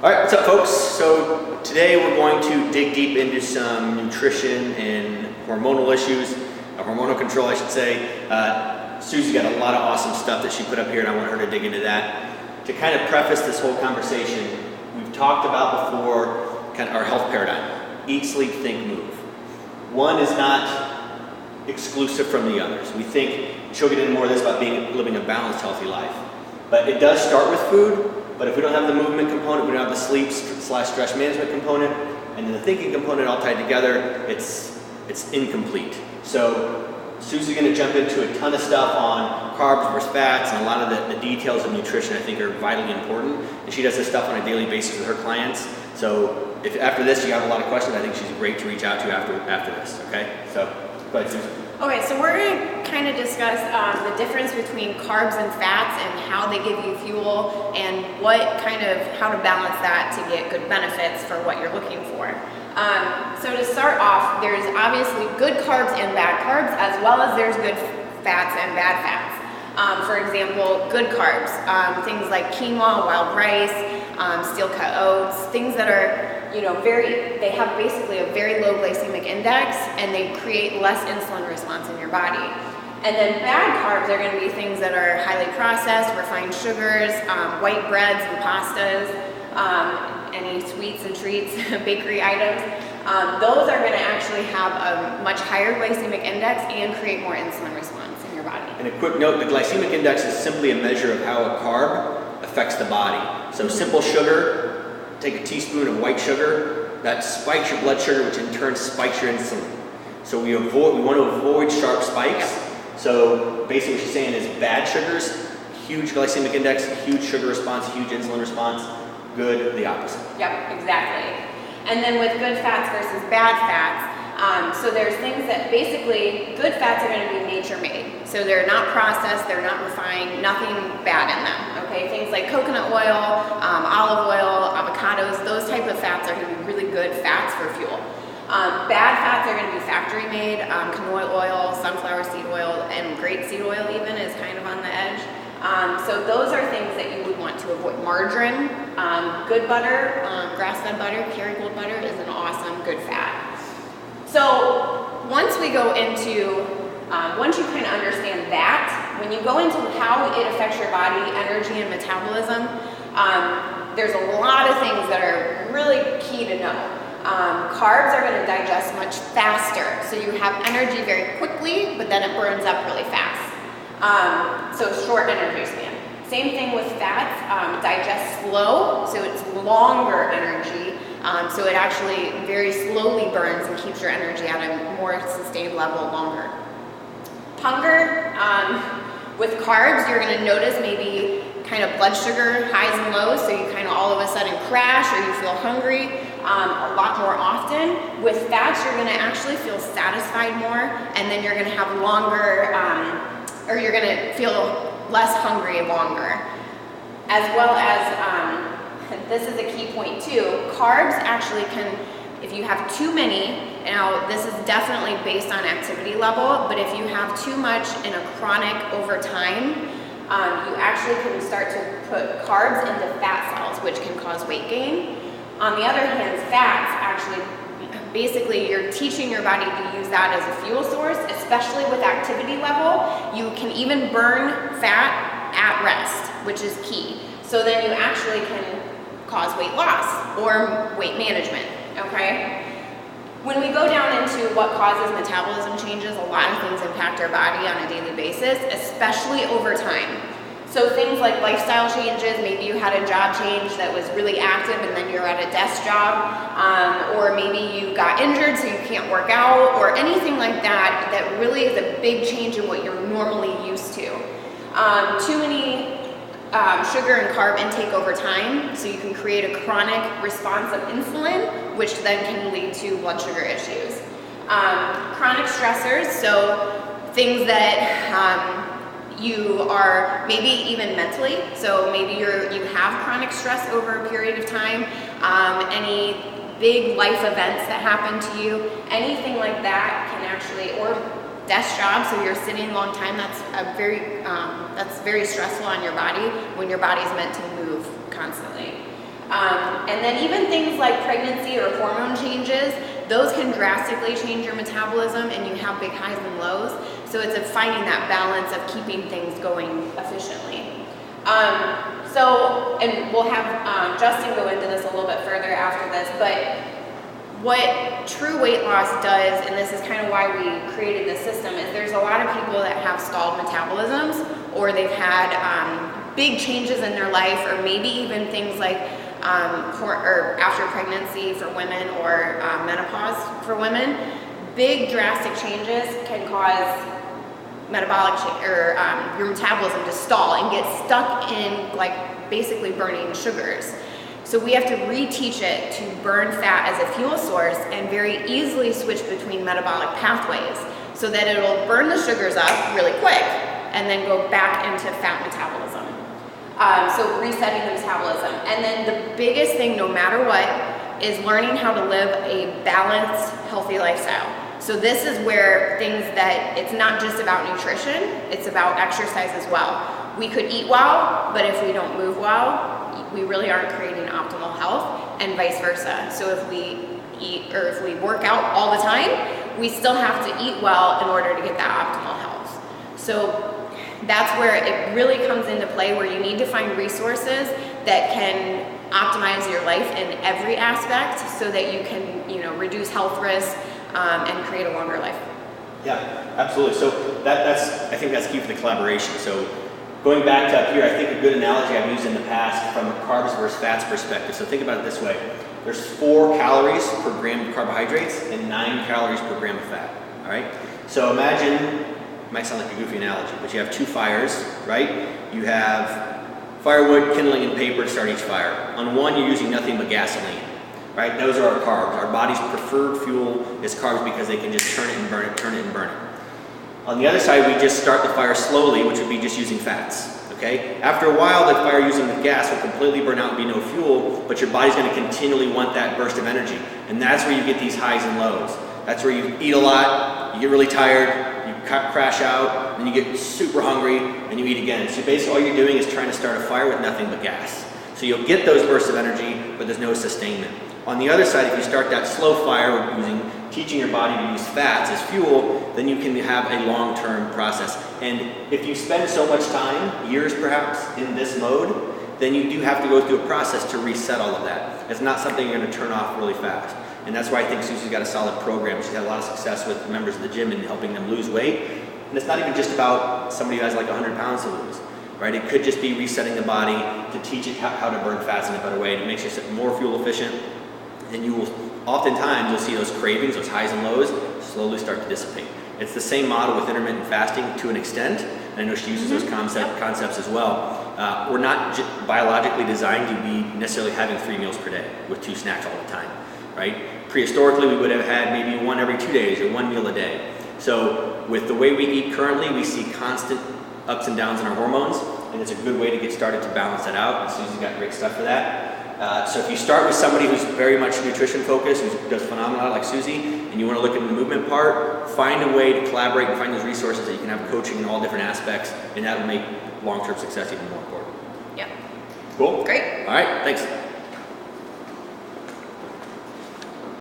All right, what's up, folks? So today we're going to dig deep into some nutrition and hormonal issues, hormonal control, I should say. Susie got a lot of awesome stuff that she put up here, and I want her to dig into that. To kind of preface this whole conversation, we've talked about before kind of our health paradigm: eat, sleep, think, move. One is not exclusive from the others. We think, she'll get into more of this about living a balanced, healthy life. But it does start with food. But if we don't have the movement component, we don't have the sleep/stress management component, and then the thinking component all tied together, it's incomplete. So Susie's going to jump into a ton of stuff on carbs versus fats, and a lot of the details of nutrition I think are vitally important. And she does this stuff on a daily basis with her clients. So if after this you have a lot of questions, I think she's great to reach out to after this. Okay? So go ahead, Susie. Okay, so we're going to kind of discuss the difference between carbs and fats and how they give you fuel and how to balance that to get good benefits for what you're looking for. So to start off, there's obviously good carbs and bad carbs, as well as there's good fats and bad fats. For example, good carbs, things like quinoa, wild rice, steel cut oats, things that are they have basically a very low glycemic index, and they create less insulin response in your body. And then bad carbs are going to be things that are highly processed, refined sugars, white breads and pastas, any sweets and treats, bakery items. Those are going to actually have a much higher glycemic index and create more insulin response in your body. And a quick note, the glycemic index is simply a measure of how a carb affects the body. So simple sugar, take a teaspoon of white sugar, that spikes your blood sugar, which in turn spikes your insulin. So we want to avoid sharp spikes. So basically what she's saying is bad sugars, huge glycemic index, huge sugar response, huge insulin response. Good, the opposite. Yep, exactly. And then with good fats versus bad fats, so there's things that basically, good fats are going to be nature made. So they're not processed, they're not refined, nothing bad in them. Okay, things like coconut oil, olive oil, avocados, those type of fats are going to be really good fats for fuel. Bad fats are going to be factory made. Canola oil, sunflower seed oil, and grapeseed oil even is kind of on the edge. So those are things that you would want to avoid. Margarine, good butter, grass-fed butter, Kerrygold butter is an awesome good fat. So once we go into, once you kind of understand that, when you go into how it affects your body, energy and metabolism, there's a lot of things that are really key to know. Carbs are going to digest much faster, so you have energy very quickly, but then it burns up really fast. So short energy span. Same thing with fats, digest slow, so it's longer energy, so it actually very slowly burns and keeps your energy at a more sustained level longer. Hunger, with carbs, you're going to notice maybe kind of blood sugar highs and lows, so you kind of all of a sudden crash or you feel hungry a lot more often. With fats, you're going to actually feel satisfied more, and then you're going to have longer, or you're going to feel less hungry longer. As well as, this is a key point too, carbs actually can, if you have too many, now this is definitely based on activity level, but if you have too much in a chronic over time, you actually can start to put carbs into fat cells, which can cause weight gain. On the other hand, fats actually, basically you're teaching your body to use that as a fuel source, especially with activity level. You can even burn fat at rest, which is key. So then you actually can cause weight loss or weight management, okay? When we go down into what causes metabolism changes, a lot of things impact our body on a daily basis, especially over time. So things like lifestyle changes, maybe you had a job change that was really active and then you're at a desk job, or maybe you got injured so you can't work out, or anything like that, that really is a big change in what you're normally used to. Too many sugar and carb intake over time, so you can create a chronic response of insulin, which then can lead to blood sugar issues. Chronic stressors, so things that you are maybe even mentally, so maybe you have chronic stress over a period of time, any big life events that happen to you, anything like that can actually, or desk job, so you're sitting a long time, that's very stressful on your body when your body's meant to move constantly. And then even things like pregnancy or hormone changes, those can drastically change your metabolism and you have big highs and lows. So it's finding that balance of keeping things going efficiently. And we'll have Justin go into this a little bit further after this, but what true weight loss does, and this is kind of why we created this system, is there's a lot of people that have stalled metabolisms, or they've had big changes in their life, or maybe even things like or after pregnancy for women, or menopause for women. Big drastic changes can cause metabolic or your metabolism to stall and get stuck in like basically burning sugars. So we have to reteach it to burn fat as a fuel source and very easily switch between metabolic pathways so that it'll burn the sugars up really quick and then go back into fat metabolism. So resetting the metabolism. And then the biggest thing, no matter what, is learning how to live a balanced, healthy lifestyle. So this is where things that, it's not just about nutrition, it's about exercise as well. We could eat well, but if we don't move well, we really aren't creating optimal health, and vice versa. So if we eat, or if we work out all the time, we still have to eat well in order to get that optimal health. So that's where it really comes into play, where you need to find resources that can optimize your life in every aspect so that you can, reduce health risks and create a longer life. Yeah, absolutely. So I think that's key for the collaboration. So going back to up here, I think a good analogy I've used in the past from a carbs versus fats perspective. So think about it this way. There's 4 calories per gram of carbohydrates and 9 calories per gram of fat, all right? So imagine, it might sound like a goofy analogy, but you have 2 fires, right? You have firewood, kindling, and paper to start each fire. On one, you're using nothing but gasoline, right? Those are our carbs. Our body's preferred fuel is carbs because they can just turn it and burn it, turn it and burn it. On the other side, we just start the fire slowly, which would be just using fats, okay? After a while, the fire using the gas will completely burn out and be no fuel, but your body's gonna continually want that burst of energy. And that's where you get these highs and lows. That's where you eat a lot, you get really tired, you crash out, and you get super hungry, and you eat again. So basically all you're doing is trying to start a fire with nothing but gas. So you'll get those bursts of energy, but there's no sustainment. On the other side, if you start that slow fire teaching your body to use fats as fuel, then you can have a long-term process. And if you spend so much time, years perhaps, in this mode, then you do have to go through a process to reset all of that. It's not something you're gonna turn off really fast. And that's why I think Susie's got a solid program. She's had a lot of success with members of the gym in helping them lose weight. And it's not even just about somebody who has like 100 pounds to lose, right? It could just be resetting the body to teach it how to burn fats in a better way. And it makes you more fuel efficient. And you will, oftentimes, you'll see those cravings, those highs and lows, slowly start to dissipate. It's the same model with intermittent fasting to an extent, and I know she uses those concepts as well. We're not biologically designed to be necessarily having 3 meals per day with 2 snacks all the time, right? Prehistorically, we would have had maybe 1 every 2 days or 1 meal a day. So with the way we eat currently, we see constant ups and downs in our hormones, and it's a good way to get started to balance that out, and Susie's got great stuff for that. So if you start with somebody who's very much nutrition focused, who does phenomenal like Susie, and you want to look at the movement part, find a way to collaborate and find those resources that you can have coaching in all different aspects, and that will make long-term success even more important. Yeah. Cool? Great. All right, thanks.